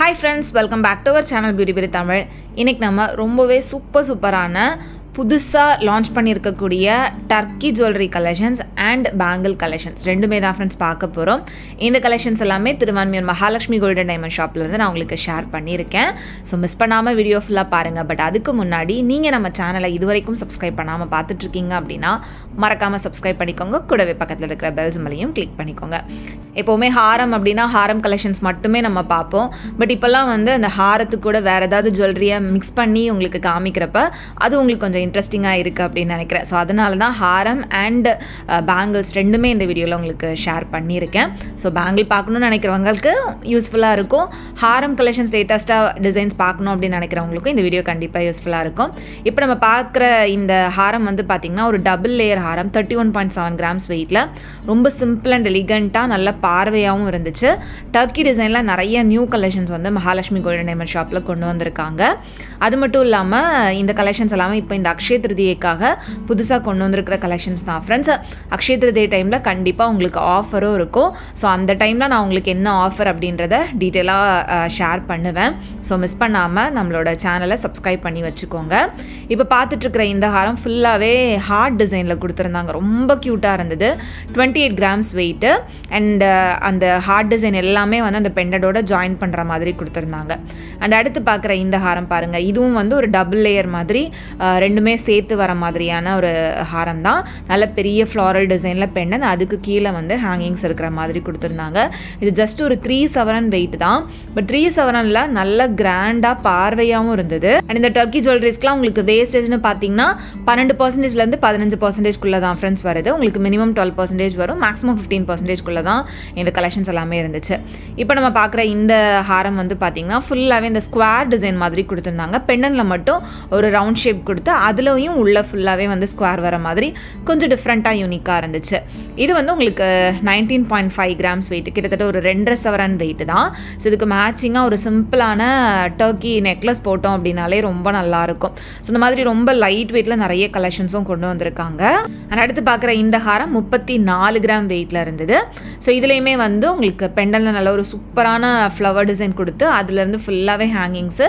Hi friends, welcome back to our channel Beauty Berry Tamil. இன்னைக்கு நம்ம ரொம்பவே சூப்பரான புதுசா லான்ச் பண்ணியிருக்கக்கூடிய Turkey jewellery collections and bangle collections ரெண்டுமே தான் ஃப்ரெண்ட்ஸ் பார்க்க போகிறோம். இந்த கலெக்ஷன்ஸ் எல்லாமே திருவான்மியூர் மகாலட்சுமி கோல்டன் டைமண்ட் ஷாப்லேருந்து நான் உங்களுக்கு ஷேர் பண்ணியிருக்கேன். ஸோ மிஸ் பண்ணாமல் வீடியோ ஃபுல்லாக பாருங்கள். பட் அதுக்கு முன்னாடி நீங்கள் நம்ம சேனலை இதுவரைக்கும் சப்ஸ்கிரைப் பண்ணாமல் பார்த்துட்ருக்கீங்க அப்படின்னா மறக்காமல் சப்ஸ்கிரைப் பண்ணிக்கோங்க. கூடவே பக்கத்தில் இருக்கிற பெல்ஸ் மேலேயும் கிளிக் பண்ணிக்கோங்க. எப்போவுமே ஹாரம் அப்படின்னா ஹாரம் கலெக்ஷன்ஸ் மட்டுமே நம்ம பார்ப்போம். பட் இப்போல்லாம் வந்து அந்த ஹாரத்துக்கு கூட வேறு ஏதாவது ஜுவல்லரியை மிக்ஸ் பண்ணி உங்களுக்கு காமிக்கிறப்ப அது உங்களுக்கு கொஞ்சம் இன்ட்ரெஸ்டிங்காக இருக்குது அப்படின்னு நினைக்கிறேன். ஸோ அதனால தான் ஹாரம் அண்ட் பேங்கிள்ஸ் ரெண்டுமே இந்த வீடியோவில் உங்களுக்கு ஷேர் பண்ணியிருக்கேன். ஸோ பேங்கிள் பார்க்கணுன்னு நினைக்கிறவங்களுக்கு யூஸ்ஃபுல்லாக இருக்கும். ஹாரம் கலெக்ஷன்ஸ் லேட்டஸ்ட்டாக டிசைன்ஸ் பார்க்கணும் அப்படின்னு நினைக்கிறவங்களுக்கும் இந்த வீடியோ கண்டிப்பாக யூஸ்ஃபுல்லாக இருக்கும். இப்போ நம்ம பார்க்குற இந்த ஹாரம் வந்து பார்த்திங்கன்னா ஒரு டபுள் லேயர் ஹாரம் 31.7 கிராம்ஸ் வெயிட்டில் ரொம்ப சிம்பிள் அண்ட் எலிகண்ட்டாக நல்ல பார்வையாகவும் இருந்துச்சு. டர்க்கி டிசைனில் நிறைய நியூ கலெக்ஷன்ஸ் வந்து மகாலட்சுமி கோல்டன் டைமண்ட் ஷாப்பில் கொண்டு வந்திருக்காங்க. அது மட்டும் இல்லாமல் இந்த கலெக்ஷன்ஸ் எல்லாமே இப்போ இந்த அக்ஷய திருதியைக்காக புதுசாக கொண்டு வந்திருக்கிற கலெக்ஷன்ஸ் தான் ஃப்ரெண்ட்ஸ். அக்ஷய திருதியை டைமில் கண்டிப்பாக உங்களுக்கு ஆஃபரும் இருக்கும். ஸோ அந்த டைமில் நான் உங்களுக்கு என்ன ஆஃபர் அப்படின்றத டீட்டெயிலாக ஷேர் பண்ணுவேன். ஸோ மிஸ் பண்ணாமல் நம்மளோட சேனலை சப்ஸ்கிரைப் பண்ணி வச்சுக்கோங்க. இப்போ பார்த்துட்ருக்கிற இந்த ஹாரம் ஃபுல்லாகவே ஹார்ட் டிசைனில் கொடுத்துருந்தாங்க. ரொம்ப க்யூட்டாக இருந்தது. 28 கிராம்ஸ் வெயிட்டு அண்ட் அந்த ஹார்ட் டிசைன் எல்லாமே வந்து அந்த பெண்டடோட ஜாயின் பண்ணுற மாதிரி கொடுத்துருந்தாங்க. அண்ட் அடுத்து பார்க்குற இந்த ஹாரம் பாருங்கள். இதுவும் வந்து ஒரு டபுள் லேயர் மாதிரி ரெண்டுமே சேர்த்து வர மாதிரியான ஒரு ஹாரம் தான். நல்ல பெரிய ஃப்ளாரல் டிசைனில் பெண்டன், அதுக்கு கீழே வந்து ஹேங்கிங்ஸ் இருக்கிற மாதிரி கொடுத்துருந்தாங்க. இது ஜஸ்ட் ஒரு 3 சவரன் வெயிட் தான். பட் 3 சவரனில் நல்ல கிராண்டாக பார்வையாகவும் இருந்தது. அண்ட் இந்த டர்க்கி ஜுவல்லரிஸ்க்குலாம் உங்களுக்கு வேஸ்டேஜ்னு பார்த்தீங்கன்னா 12%லேருந்து 15% தான் ஃப்ரெண்ட்ஸ் வருது. உங்களுக்கு மினிமம் 12% வரும், மேக்ஸிமம் 15% தான் இந்த கலெக்ஷன்ஸ் எல்லாமே இருந்துச்சு. இப்போ நம்ம பார்க்குற இந்த ஹாரம் வந்து பார்த்திங்கன்னா ஃபுல்லாகவே இந்த ஸ்கொயர் டிசைன் மாதிரி கொடுத்துருந்தாங்க. பெண்டனில் மட்டும் ஒரு ரவுண்ட் ஷேப் கொடுத்து அதுலேயும் உள்ள ஃபுல்லாகவே வந்து ஸ்கொயர் வர மாதிரி கொஞ்சம் டிஃப்ரெண்ட்டாக யூனிக்காக இருந்துச்சு. இது வந்து உங்களுக்கு 19.5 கிராம்ஸ் வெயிட், கிட்டத்தட்ட ஒரு 2.5 சவரன் வெயிட் தான். ஸோ இதுக்கு மேட்சிங்காக ஒரு சிம்பிளான டர்க்கி நெக்லஸ் போட்டோம் அப்படின்னாலே ரொம்ப நல்லாயிருக்கும். ஸோ இந்த மாதிரி ரொம்ப லைட் வெயிட்டில் நிறைய கலெக்ஷன்ஸும் கொண்டு வந்திருக்காங்க. அண்ட் அடுத்து பார்க்குற இந்த ஹாரம் 34 கிராம் வெயிட்டில் இருந்தது. ஸோ இதுலேயுமே வந்து உங்களுக்கு பெண்டனில் நல்ல ஒரு சூப்பரான ஃப்ளவர் டிசைன் கொடுத்து அதுலேருந்து ஃபுல்லாகவே ஹேங்கிங்ஸு,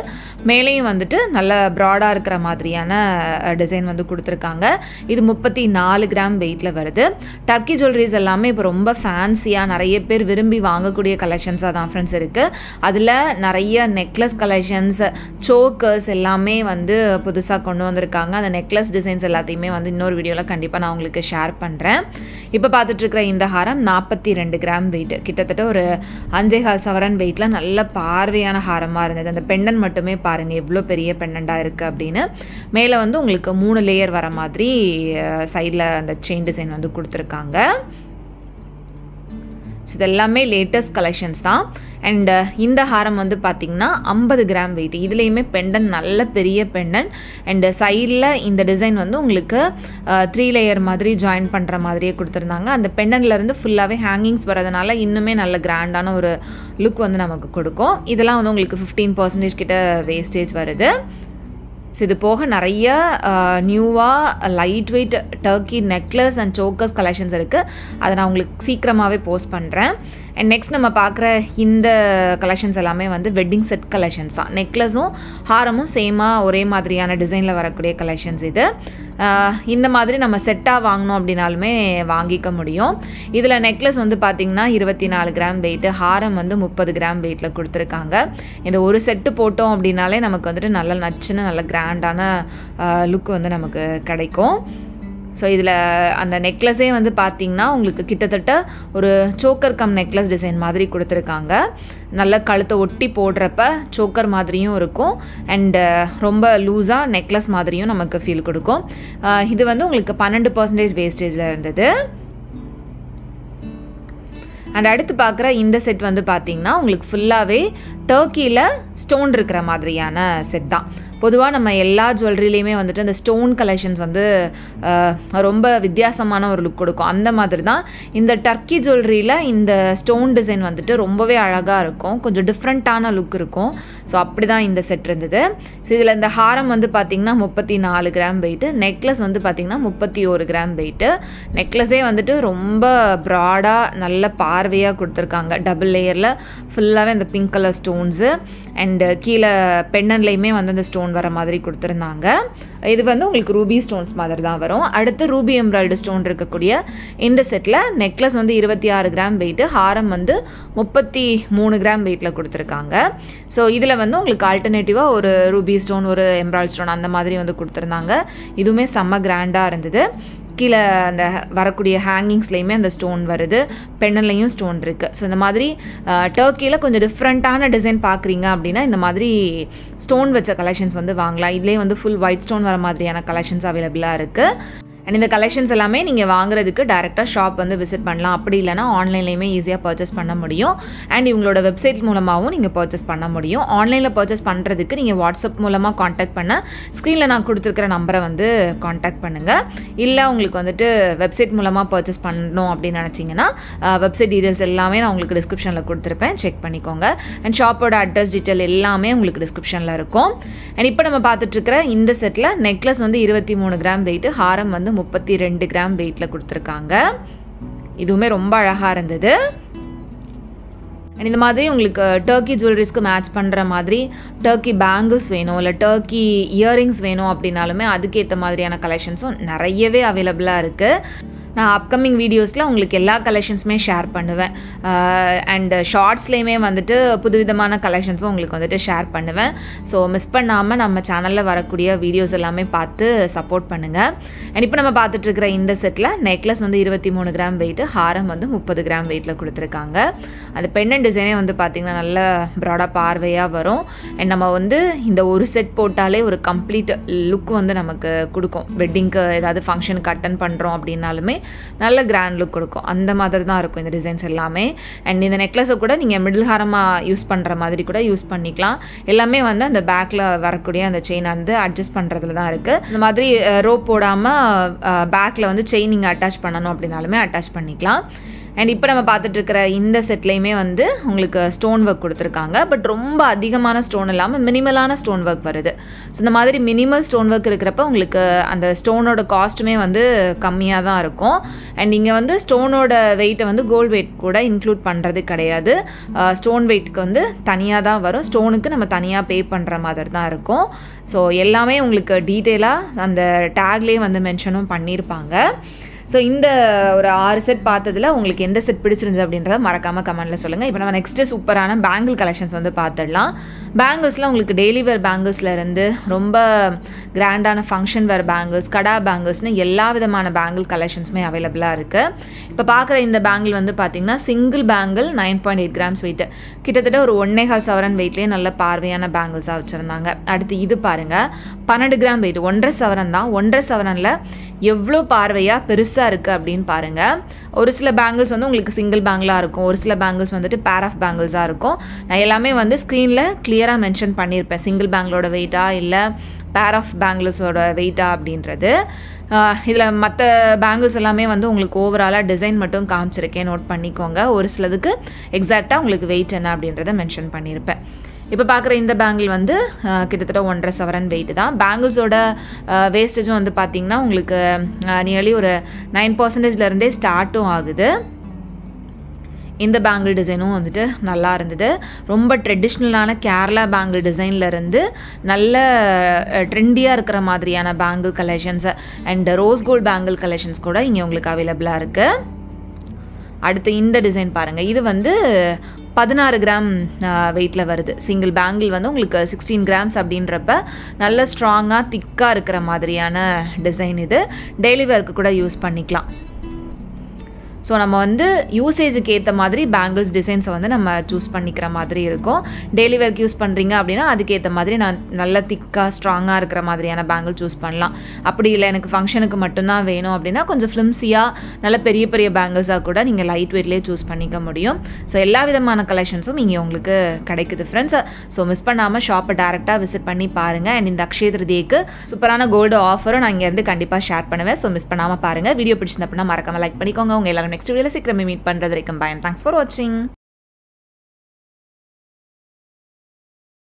மேலேயும் வந்துட்டு நல்ல ப்ராடாக இருக்கிற மாதிரியான டிசைன் வந்து கொடுத்துருக்காங்க. இது 34 கிராம் வெயிட்டில் வருது. டர்க்கி ஜுவல்லரிஸ் எல்லாமே இப்போ ரொம்ப ஃபேன்சியாக நிறைய பேர் விரும்பி வாங்கக்கூடிய கலெக்ஷன்ஸாக தான் ஃப்ரெண்ட்ஸ் இருக்குது. அதில் நிறைய நெக்லஸ் கலெக்ஷன்ஸ், சோக்கர்ஸ் எல்லாமே வந்து புதுசாக கொண்டு வந்திருக்காங்க. அந்த நெக்லஸ் டிசைன்ஸ் எல்லாத்தையுமே வந்து இன்னொரு வீடியோவில் கண்டிப்பாக நான் உங்களுக்கு ஷேர் பண்ணுறேன். இப்போ பார்த்துட்ருக்கிற இந்த ஹாரம் 42 கிராம் வெயிட், கிட்டத்தட்ட ஒரு 5.25 சவரன் வெயிட்டில் நல்ல பார்வையான ஹாரமாக இருந்தது. அந்த பெண்டன் மட்டுமே பாருங்கள் எவ்வளோ பெரிய பெண்டண்டாக இருக்குது அப்படின்னு. மேலே வந்து உங்களுக்கு 3 லேயர் வர மாதிரி சைடில் அந்த செயின் டிசைன் வந்து கொடுத்துருக்காங்க. ஸோ இது எல்லாமே லேட்டஸ்ட் கலெக்ஷன்ஸ் தான். அண்ட் இந்த ஹாரம் வந்து பார்த்திங்கன்னா 50 கிராம் வெயிட். இதுலேயுமே பெண்டன் நல்ல பெரிய பெண்டன் அண்டு சைடில் இந்த டிசைன் வந்து உங்களுக்கு 3 லேயர் மாதிரி ஜாயின் பண்ணுற மாதிரியே கொடுத்துருந்தாங்க. அந்த பெண்டன்லேருந்து ஃபுல்லாகவே ஹேங்கிங்ஸ் வரதுனால இன்னுமே நல்ல கிராண்டான ஒரு லுக் வந்து நமக்கு கொடுக்கும். இதெல்லாம் வந்து உங்களுக்கு 15% கிட்ட வேஸ்டேஜ் வருது. ஸோ இது போக நிறைய நியூவாக light weight Turkey necklace and chokers collections இருக்குது. அதை நான் உங்களுக்கு சீக்கிரமாகவே போஸ்ட் பண்ணுறேன். அண்ட் நெக்ஸ்ட் நம்ம பார்க்குற இந்த கலெக்ஷன்ஸ் எல்லாமே வந்து வெட்டிங் செட் கலெக்ஷன்ஸ் தான். நெக்லஸும் ஹாரமும் சேமாக ஒரே மாதிரியான டிசைனில் வரக்கூடிய கலெக்ஷன்ஸ் இது. இந்த மாதிரி நம்ம செட்டாக வாங்கினோம் அப்படின்னாலுமே வாங்கிக்க முடியும். இதில் நெக்லஸ் வந்து பார்த்திங்கன்னா 24 கிராம் வெயிட்டு, ஹாரம் வந்து 30 கிராம் வெயிட்டில் கொடுத்துருக்காங்க. இந்த ஒரு செட்டு போட்டோம் அப்படின்னாலே நமக்கு வந்துட்டு நல்ல நச்சுன்னு நல்ல கிராண்டான லுக் வந்து நமக்கு கிடைக்கும். ஸோ இதில் அந்த நெக்லஸே வந்து பார்த்திங்கன்னா உங்களுக்கு கிட்டத்தட்ட ஒரு சோக்கர் கம் நெக்லஸ் டிசைன் மாதிரி கொடுத்துருக்காங்க. நல்ல கழுத்தை ஒட்டி போடுறப்ப சோக்கர் மாதிரியும் இருக்கும் அண்டு ரொம்ப லூஸாக நெக்லஸ் மாதிரியும் நமக்கு ஃபீல் கொடுக்கும். இது வந்து உங்களுக்கு 12% வேஸ்டேஜில் இருந்தது. அண்ட் அடுத்து பார்க்குற இந்த செட் வந்து பார்த்திங்கன்னா உங்களுக்கு ஃபுல்லாகவே டர்க்கியில் ஸ்டோன் இருக்கிற மாதிரியான செட் தான். பொதுவாக நம்ம எல்லா ஜுவல்லரிலையுமே வந்துட்டு அந்த ஸ்டோன் கலெக்ஷன்ஸ் வந்து ரொம்ப வித்தியாசமான ஒரு லுக் கொடுக்கும். அந்த மாதிரி தான் இந்த டர்க்கி ஜுவல்லரியில் இந்த ஸ்டோன் டிசைன் வந்துட்டு ரொம்பவே அழகாக இருக்கும். கொஞ்சம் டிஃப்ரெண்ட்டான லுக் இருக்கும். ஸோ அப்படி தான் இந்த செட் இருந்தது. ஸோ இதில் இந்த ஹாரம் வந்து பார்த்திங்கன்னா 34 கிராம் வெயிட்டு, நெக்லஸ் வந்து பார்த்திங்கன்னா 31 கிராம் வெயிட்டு. நெக்லஸே வந்துட்டு ரொம்ப ப்ராடாக நல்ல பார்வையாக கொடுத்துருக்காங்க. டபுள் லேயரில் ஃபுல்லாகவே அந்த பிங்க் கலர் ஸ்டோன்ஸு அண்டு கீழே பெண்ணன்லேயுமே வந்து அந்த ஸ்டோன் வர மாதிரி கொடுத்துருந்தாங்க. இது வந்து உங்களுக்கு ரூபி ஸ்டோன்ஸ் மாதிரி தான் வரும். அடுத்து ரூபி எம்ப்ராய்டு ஸ்டோன் இருக்கக்கூடிய இந்த செட்டில் நெக்லஸ் வந்து 26 கிராம் வெயிட்டு, ஹாரம் வந்து 33 கிராம் வெயிட்டில் கொடுத்துருக்காங்க. ஸோ இதில் வந்து உங்களுக்கு ஆல்டர்னேட்டிவாக ஒரு ரூபி ஸ்டோன், ஒரு எம்ப்ராய்டு ஸ்டோன் அந்த மாதிரி வந்து கொடுத்துருந்தாங்க. இதுவுமே செம்ம கிராண்டாக இருந்தது. கீழே அந்த வரக்கூடிய ஹேங்கிங்ஸ்லேயுமே அந்த ஸ்டோன் வருது, பெண்ணன்லையும் ஸ்டோன் இருக்குது. ஸோ இந்த மாதிரி டர்க்கியில் கொஞ்சம் டிஃப்ரெண்ட்டான டிசைன் பார்க்குறீங்க அப்படின்னா இந்த மாதிரி ஸ்டோன் வச்ச கலெக்ஷன்ஸ் வந்து வாங்கலாம். இதுலேயே வந்து ஃபுல் ஒயிட் ஸ்டோன் வர மாதிரியான கலெக்ஷன்ஸ் அவைலபிளாக இருக்குது. அண்ட் இந்த கலெக்ஷன்ஸ் எல்லாமே நீங்கள் வாங்குறதுக்கு டேரெக்டாக ஷாப் வந்து விசிட் பண்ணலாம். அப்படி இல்லைனா ஆன்லைன்லேயுமே ஈஸியாக பர்ச்சேஸ் பண்ண முடியும். அண்ட் இவங்களோட வெப்சைட் மூலமாகவும் நீங்கள் பர்ச்சேஸ் பண்ண முடியும். ஆன்லைனில் பர்ச்சேஸ் பண்ணுறதுக்கு நீங்கள் வாட்ஸ்அப் மூலமாக காண்டாக்ட் பண்ண ஸ்க்ரீனில் நான் கொடுத்துருக்கிற நம்பரை வந்து காண்டாக்ட் பண்ணுங்கள். இல்லை உங்களுக்கு வந்துட்டு வெப்சைட் மூலமாக பர்ச்சேஸ் பண்ணணும் அப்படின்னு நினச்சிங்கன்னா வெப்சைட் டீட்டெயில்ஸ் எல்லாமே நான் உங்களுக்கு டிஸ்கிரிப்ஷனில் கொடுத்துருப்பேன், செக் பண்ணிக்கோங்க. அண்ட் ஷாப்போட அட்ரஸ் டீட்டெயில் எல்லாமே உங்களுக்கு டிஸ்கிரிப்ஷனில் இருக்கும். அண்ட் இப்போ நம்ம பார்த்துட்ருக்கிற இந்த செட்டில் நெக்லஸ் வந்து 23 கிராம் வெயிட்டு, ஹாரம் வந்து 32 கிராம் வெயிட்டில் கொடுத்துருக்காங்க. இதுவுமே ரொம்ப அழகாக இருந்தது. அண்ட் இந்த மாதிரி உங்களுக்கு டர்க்கி ஜுவல்லரிஸ்க்கு மேட்ச் பண்ணுற மாதிரி டர்க்கி பேங்கிள்ஸ் வேணும், இல்லை டர்க்கி இயரிங்ஸ் வேணும் அப்படின்னாலுமே அதுக்கேற்ற மாதிரியான கலெக்ஷன்ஸும் நிறையவே அவைலபிளாக இருக்குது. நான் அப்கமிங் வீடியோஸில் உங்களுக்கு எல்லா கலெக்ஷன்ஸுமே ஷேர் பண்ணுவேன். அண்ட் ஷார்ட்ஸ்லேயுமே வந்துட்டு புதுவிதமான கலெக்ஷன்ஸும் உங்களுக்கு வந்துட்டு ஷேர் பண்ணுவேன். ஸோ மிஸ் பண்ணாமல் நம்ம சேனலில் வரக்கூடிய வீடியோஸ் எல்லாமே பார்த்து சப்போர்ட் பண்ணுங்கள். அண்ட் இப்போ நம்ம பார்த்துட்ருக்கிற இந்த செட்டில் நெக்லஸ் வந்து 23 கிராம் வெயிட்டு, ஹாரம் வந்து 30 கிராம் வெயிட்டில் கொடுத்துருக்காங்க. அந்த பெண்ணன் டிசைனே வந்து பார்த்திங்கன்னா நல்ல ப்ராடாக பார்வையாக வரும். அண்ட் நம்ம வந்து இந்த ஒரு செட் போட்டாலே ஒரு கம்ப்ளீட் லுக் வந்து நமக்கு கொடுக்கும். வெட்டிங்க்கு ஏதாவது ஃபங்க்ஷனுக்கு அட்டன் பண்ணுறோம் அப்படின்னாலுமே நல்ல கிராண்ட் லுக் கொடுக்கும். அந்த மாதிரி தான் இருக்கும் இந்த டிசைன்ஸ் எல்லாமே. அண்ட் இந்த நெக்லஸை கூட நீங்கள் மிடில் ஹாரமாக யூஸ் பண்ணுற மாதிரி கூட யூஸ் பண்ணிக்கலாம். எல்லாமே வந்து அந்த பேக்கில் வரக்கூடிய அந்த செயின் வந்து அட்ஜஸ்ட் பண்ணுறதுல தான் இருக்குது. இந்த மாதிரி ரோப் போடாமல் பேக்கில் வந்து செயின் நீங்கள் அட்டாச் பண்ணணும் அப்படின்னாலுமே அட்டாச் பண்ணிக்கலாம். அண்ட் இப்போ நம்ம பார்த்துட்ருக்கிற இந்த செட்லேயுமே வந்து உங்களுக்கு ஸ்டோன் ஒர்க் கொடுத்துருக்காங்க. பட் ரொம்ப அதிகமான ஸ்டோன் இல்லாமல் மினிமலான ஸ்டோன் ஒர்க் வருது. ஸோ இந்த மாதிரி மினிமல் ஸ்டோன் ஒர்க் இருக்கிறப்ப உங்களுக்கு அந்த ஸ்டோனோட காஸ்ட்டுமே வந்து கம்மியாக தான் இருக்கும். அண்ட் நீங்கள் வந்து ஸ்டோனோட வெயிட்டை வந்து கோல்டு வெயிட் கூட இன்க்ளூட் பண்ணுறது கிடையாது. ஸ்டோன் வெயிட்டுக்கு வந்து தனியாக தான் வரும். ஸ்டோனுக்கு நம்ம தனியாக பே பண்ணுற மாதிரி தான் இருக்கும். ஸோ எல்லாமே உங்களுக்கு டீட்டெயிலாக அந்த டேக்லேயே வந்து மென்ஷனும் பண்ணியிருப்பாங்க. ஸோ இந்த ஒரு 6 செட் பார்த்ததில் உங்களுக்கு எந்த செட் பிடிச்சிருந்தது அப்படின்றத மறக்காமல் கமெண்ட்டில் சொல்லுங்கள். இப்போ நம்ம நெக்ஸ்ட்டு சூப்பரான பேங்கிள் கலெக்ஷன்ஸ் வந்து பார்த்துடலாம். பேங்கிள்ஸில் உங்களுக்கு டெய்லி வேர் பேங்கிள்ஸில் இருந்து ரொம்ப கிராண்டான ஃபங்க்ஷன் வேர் பேங்கிள்ஸ், கடா பேங்கிள்ஸ்னு எல்லா விதமான பேங்கிள் கலெக்ஷன்ஸுமே அவைலபிளாக இருக்குது. இப்போ பார்க்குற இந்த பேங்கிள் வந்து பார்த்திங்கன்னா சிங்கிள் பேங்கிள் 9.8 கிராம்ஸ் வெயிட்டு, கிட்டத்தட்ட ஒரு 1.25 சவரன் வெயிட்லேயே நல்ல பார்வையான பேங்கிள்ஸாக வச்சுருந்தாங்க. அடுத்து இது பாருங்கள், 12 கிராம் வெயிட், 1.5 சவரன் தான். 1.5 சவரனில் எவ்வளோ பார்வையாக பெருசாக இருக்குது அப்படின்னு பாருங்கள். ஒரு சில பேங்கிள்ஸ் வந்து உங்களுக்கு சிங்கிள் பேங்கிளாக இருக்கும், ஒரு சில பேங்கிள்ஸ் வந்துட்டு பேர் ஆஃப் பேங்கிள்ஸாக இருக்கும். நான் எல்லாமே வந்து ஸ்க்ரீனில் கிளியராக மென்ஷன் பண்ணியிருப்பேன், சிங்கிள் பேங்கிளோட வெயிட்டா இல்லை பேர் ஆஃப் பேங்கிள்ஸோட வெயிட்டா அப்படின்றது. இதில் மற்ற பேங்கிள்ஸ் எல்லாமே வந்து உங்களுக்கு ஓவராலாக டிசைன் மட்டும் காமிச்சிருக்கேன், நோட் பண்ணிக்கோங்க. ஒரு சிலதுக்கு எக்ஸாக்டாக உங்களுக்கு வெயிட் என்ன அப்படின்றத மென்ஷன் பண்ணியிருப்பேன். இப்போ பார்க்குற இந்த பேங்கிள் வந்து கிட்டத்தட்ட 1.5 சவரன் வெயிட் தான். பேங்கிள்ஸோட வேஸ்டேஜும் வந்து பார்த்திங்கன்னா உங்களுக்கு நியர்லி ஒரு 9% ஸ்டார்ட்டும் ஆகுது. இந்த பேங்கிள் டிசைனும் வந்துட்டு நல்லா இருந்தது. ரொம்ப ட்ரெடிஷ்னலான கேரளா பேங்கிள் டிசைன்லேருந்து நல்ல ட்ரெண்டியாக இருக்கிற மாதிரியான bangle collections and rose gold bangle collections கூட இங்கே உங்களுக்கு அவைலபிளாக இருக்குது. அடுத்து இந்த டிசைன் பாருங்கள், இது வந்து 16 கிராம் வெயிட்டில் வருது. சிங்கிள் பேங்கிள் வந்து உங்களுக்கு 16 கிராம்ஸ் அப்படின்றப்ப நல்ல ஸ்ட்ராங்காக திக்காக இருக்கிற மாதிரியான டிசைன். இது டெய்லி வேர்க்கு கூட யூஸ் பண்ணிக்கலாம். ஸோ நம்ம வந்து யூசேஜுக்கு ஏற்ற மாதிரி பேங்கிள்ஸ் டிசைன்ஸை வந்து நம்ம சூஸ் பண்ணிக்கிற மாதிரி இருக்கும். டெய்லி வேர்க்கு யூஸ் பண்ணுறீங்க அப்படின்னா அதுக்கேற்ற மாதிரி நான் நல்ல திக்காக ஸ்ட்ராங்காக இருக்கிற மாதிரியான பேங்கிள் சூஸ் பண்ணலாம். அப்படி இல்லை எனக்கு ஃபங்க்ஷனுக்கு மட்டும்தான் வேணும் அப்படின்னா கொஞ்சம் ஃப்ளிம்ஸியாக நல்ல பெரிய பெரிய பேங்கிள்ஸாக கூட நீங்கள் லைட் வெயிட்லேயே சூஸ் பண்ணிக்க முடியும். ஸோ எல்லா விதமான கலெக்ஷன்ஸும் இங்கே உங்களுக்கு கிடைக்குது ஃப்ரெண்ட்ஸ். ஸோ மிஸ் பண்ணாமல் ஷாப்பை டேரெக்டாக விசிட் பண்ணி பாருங்கள். அண்ட் இந்த அக்ஷய திருதியைக்கு சூப்பரான கோல்டு ஆஃபரும் நான் இங்கேருந்து கண்டிப்பாக ஷேர் பண்ணுவேன். ஸோ மிஸ் பண்ணாமல் பாருங்கள். வீடியோ பிடிச்சிருந்த அப்படின்னா மறக்காமல் லைக் பண்ணிக்கோங்க. உங்கள் எல்லாரும் நெக்ஸ்ட் வீடியோவில் சீக்கிரமே மீட் பண்ணுறது வரைக்கும் பை. தேங்க்ஸ் ஃபார் வாட்சிங்.